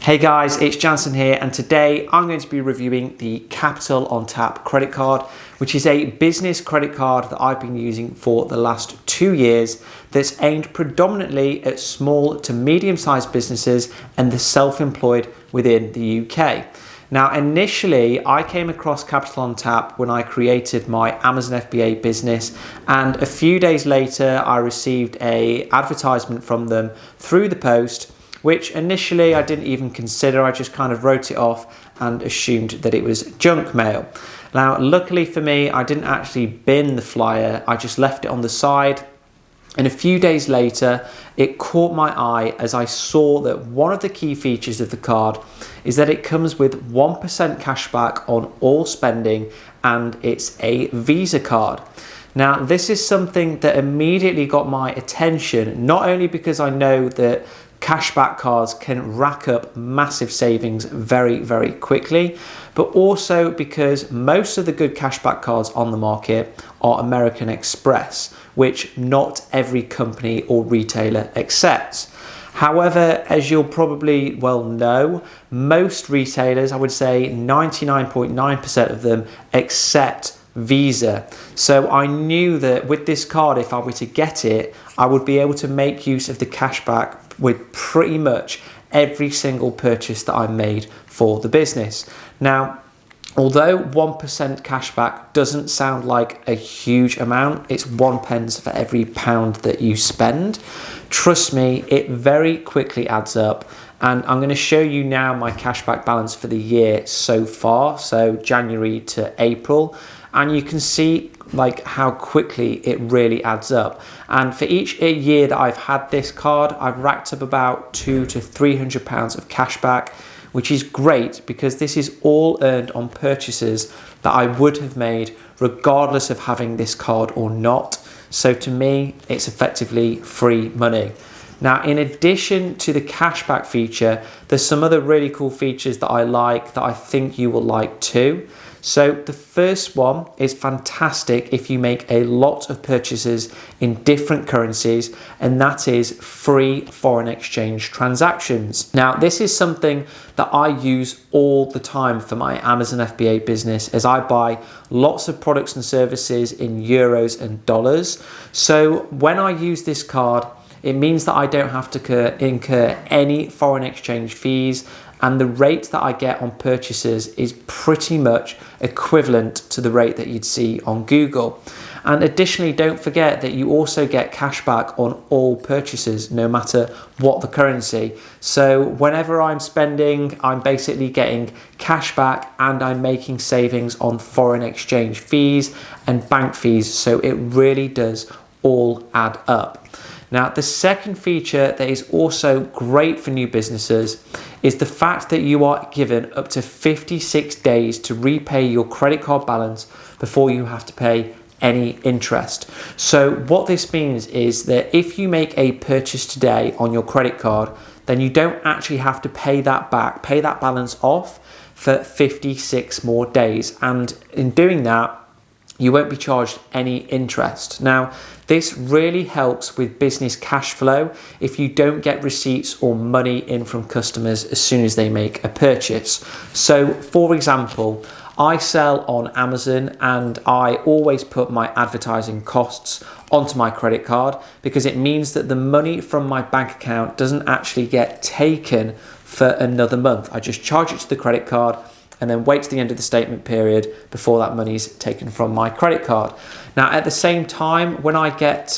Hey guys, it's Jansen here, and today I'm going to be reviewing the Capital on Tap credit card, which is a business credit card that I've been using for the last 2 years that's aimed predominantly at small to medium-sized businesses and the self-employed within the UK. Now, initially, I came across Capital on Tap when I created my Amazon FBA business, and a few days later, I received an advertisement from them through the post, which initially I didn't even consider. I just kind of wrote it off and assumed that it was junk mail. Now, luckily for me, I didn't actually bin the flyer. I just left it on the side. And a few days later, it caught my eye as I saw that one of the key features of the card is that it comes with 1% cashback on all spending, and it's a Visa card. Now, this is something that immediately got my attention, not only because I know that cashback cards can rack up massive savings very, very quickly, but also because most of the good cashback cards on the market are American Express, which not every company or retailer accepts. However, as you'll probably well know, most retailers, I would say 99.9% of them, accept Visa. So I knew that with this card, if I were to get it, I would be able to make use of the cashback with pretty much every single purchase that I made for the business. Now, although 1% cashback doesn't sound like a huge amount, it's 1 pence for every pound that you spend. Trust me, it very quickly adds up. And I'm going to show you now my cashback balance for the year so far, so January to April. And you can see like how quickly it really adds up. And for each year that I've had this card, I've racked up about £200 to £300 of cashback, which is great because this is all earned on purchases that I would have made regardless of having this card or not. So to me, it's effectively free money. Now, in addition to the cashback feature, there's some other really cool features that I like that I think you will like too. So the first one is fantastic if you make a lot of purchases in different currencies, and that is free foreign exchange transactions. Now, this is something that I use all the time for my Amazon FBA business, as I buy lots of products and services in euros and dollars. So when I use this card, it means that I don't have to incur any foreign exchange fees, and the rate that I get on purchases is pretty much equivalent to the rate that you'd see on Google. And additionally, don't forget that you also get cashback on all purchases, no matter what the currency. So whenever I'm spending, I'm basically getting cashback and I'm making savings on foreign exchange fees and bank fees. So it really does all add up. Now, the second feature that is also great for new businesses is the fact that you are given up to 56 days to repay your credit card balance before you have to pay any interest. So what this means is that if you make a purchase today on your credit card, then you don't actually have to pay that back, pay that balance off for 56 more days. And in doing that, you won't be charged any interest. Now, this really helps with business cash flow if you don't get receipts or money in from customers as soon as they make a purchase. So, for example, I sell on Amazon and I always put my advertising costs onto my credit card because it means that the money from my bank account doesn't actually get taken for another month. I just charge it to the credit card and then wait to the end of the statement period before that money's taken from my credit card. Now, at the same time, when I get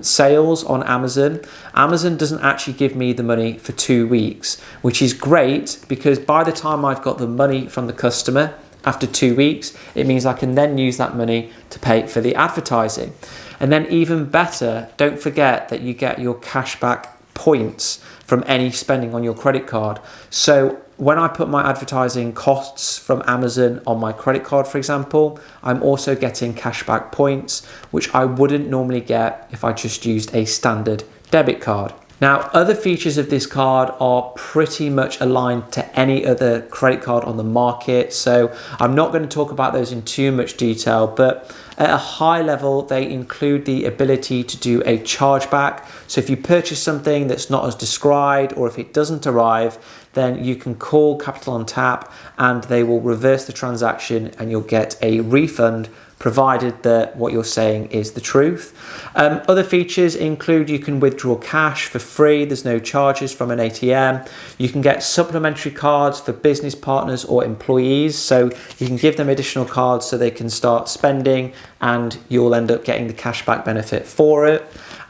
sales on Amazon, Amazon doesn't actually give me the money for 2 weeks, which is great because by the time I've got the money from the customer after 2 weeks, it means I can then use that money to pay for the advertising. And then even better, don't forget that you get your cashback points from any spending on your credit card. So when I put my advertising costs from Amazon on my credit card, for example, I'm also getting cashback points, which I wouldn't normally get if I just used a standard debit card. Now, other features of this card are pretty much aligned to any other credit card on the market, so I'm not going to talk about those in too much detail, but at a high level, they include the ability to do a chargeback. So if you purchase something that's not as described, or if it doesn't arrive, then you can call Capital on Tap and they will reverse the transaction and you'll get a refund, provided that what you're saying is the truth. Other features include you can withdraw cash for free. There's no charges from an ATM. You can get supplementary cards for business partners or employees. So you can give them additional cards so they can start spending and you'll end up getting the cashback benefit for it.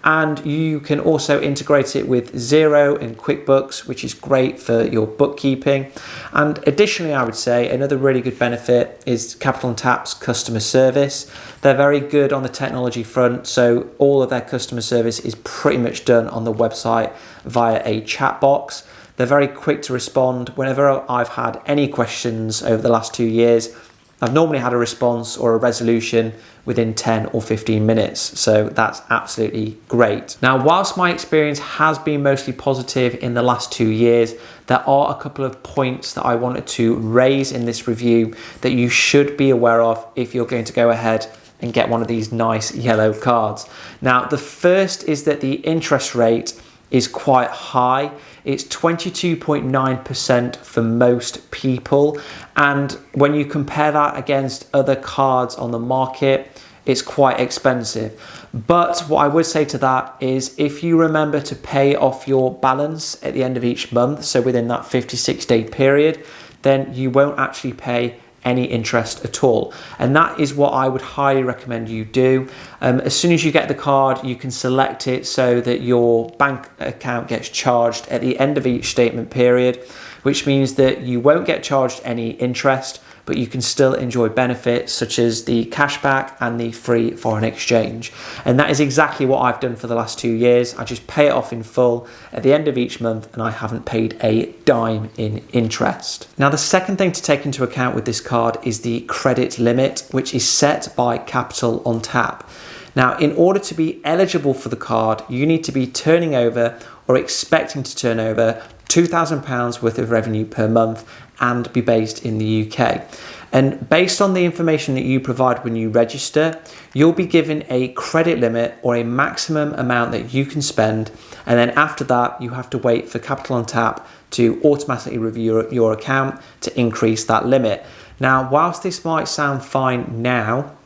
And you can also integrate it with Xero and QuickBooks, which is great for your bookkeeping. And additionally, I would say another really good benefit is Capital on Tap's customer service. They're very good on the technology front, so all of their customer service is pretty much done on the website via a chat box. They're very quick to respond. Whenever I've had any questions over the last 2 years, I've normally had a response or a resolution within 10 or 15 minutes. So that's absolutely great. Now, whilst my experience has been mostly positive in the last 2 years, there are a couple of points that I wanted to raise in this review that you should be aware of if you're going to go ahead and get one of these nice yellow cards. Now, the first is that the interest rate is quite high. It's 22.9% for most people. And when you compare that against other cards on the market, it's quite expensive. But what I would say to that is if you remember to pay off your balance at the end of each month, so within that 56-day period, then you won't actually pay any interest at all. And that is what I would highly recommend you do. As soon as you get the card, you can select it so that your bank account gets charged at the end of each statement period, which means that you won't get charged any interest, but you can still enjoy benefits such as the cashback and the free foreign exchange. And that is exactly what I've done for the last 2 years. I just pay it off in full at the end of each month and I haven't paid a dime in interest. Now, the second thing to take into account with this card is the credit limit, which is set by Capital on Tap. Now, in order to be eligible for the card, you need to be turning over or expecting to turn over £2,000 worth of revenue per month and be based in the UK. And based on the information that you provide when you register, you'll be given a credit limit or a maximum amount that you can spend. And then after that, you have to wait for Capital on Tap to automatically review your account to increase that limit. Now, whilst this might sound fine now,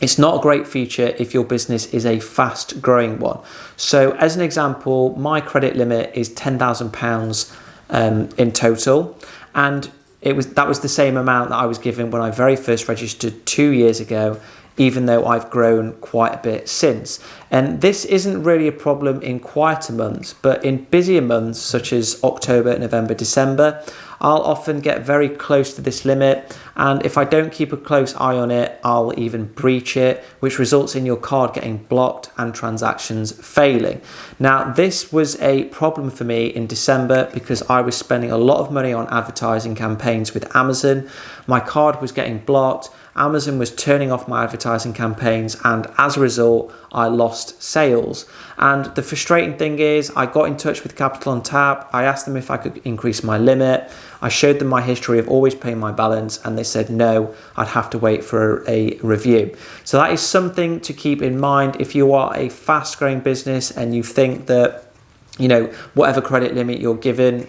it's not a great feature if your business is a fast growing one. So as an example, my credit limit is £10,000 in total. And that was the same amount that I was given when I very first registered 2 years ago, even though I've grown quite a bit since. And this isn't really a problem in quieter months, but in busier months such as October, November, December, I'll often get very close to this limit. And if I don't keep a close eye on it, I'll even breach it, which results in your card getting blocked and transactions failing. Now, this was a problem for me in December because I was spending a lot of money on advertising campaigns with Amazon. My card was getting blocked. Amazon was turning off my advertising campaigns, and as a result, I lost sales. And the frustrating thing is, I got in touch with Capital on Tap. I asked them if I could increase my limit. I showed them my history of always paying my balance, and they said no, I'd have to wait for a review. So that is something to keep in mind if you are a fast growing business and you think that, you know, whatever credit limit you're given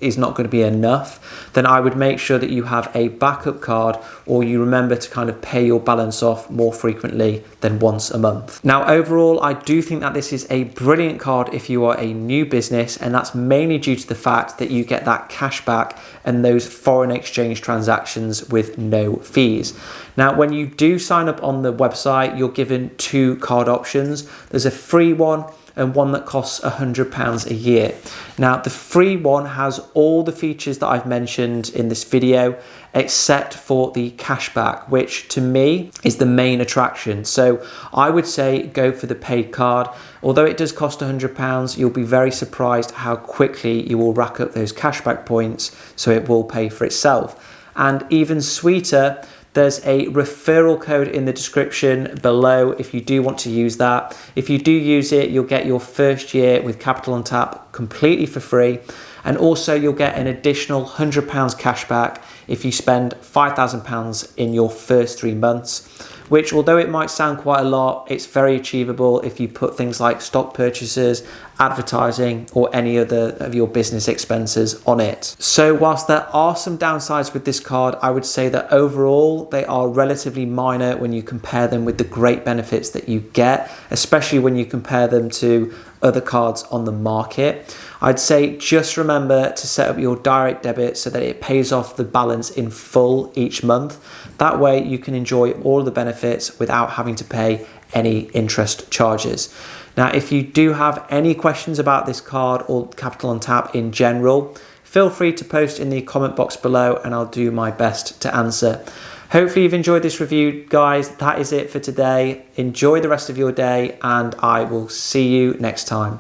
is not going to be enough, then I would make sure that you have a backup card, or you remember to kind of pay your balance off more frequently than once a month. Now, overall, I do think that this is a brilliant card if you are a new business, and that's mainly due to the fact that you get that cash back and those foreign exchange transactions with no fees. Now, when you do sign up on the website, you're given 2 card options. There's a free one and one that costs £100 a year. Now, the free one has all the features that I've mentioned in this video, except for the cashback, which to me is the main attraction. So I would say go for the paid card. Although it does cost £100, you'll be very surprised how quickly you will rack up those cashback points, so it will pay for itself. And even sweeter, there's a referral code in the description below if you do want to use that. If you do use it, you'll get your first year with Capital on Tap completely for free. And also you'll get an additional £100 cash back if you spend £5,000 in your first 3 months, which, although it might sound quite a lot, it's very achievable if you put things like stock purchases advertising or any other of your business expenses on it. So whilst there are some downsides with this card, I would say that overall they are relatively minor when you compare them with the great benefits that you get, especially when you compare them to other cards on the market. I'd say just remember to set up your direct debit so that it pays off the balance in full each month. That way you can enjoy all the benefits without having to pay any interest charges. Now, if you do have any questions about this card or Capital on Tap in general, feel free to post in the comment box below and I'll do my best to answer. Hopefully you've enjoyed this review, guys. That is it for today. Enjoy the rest of your day and I will see you next time.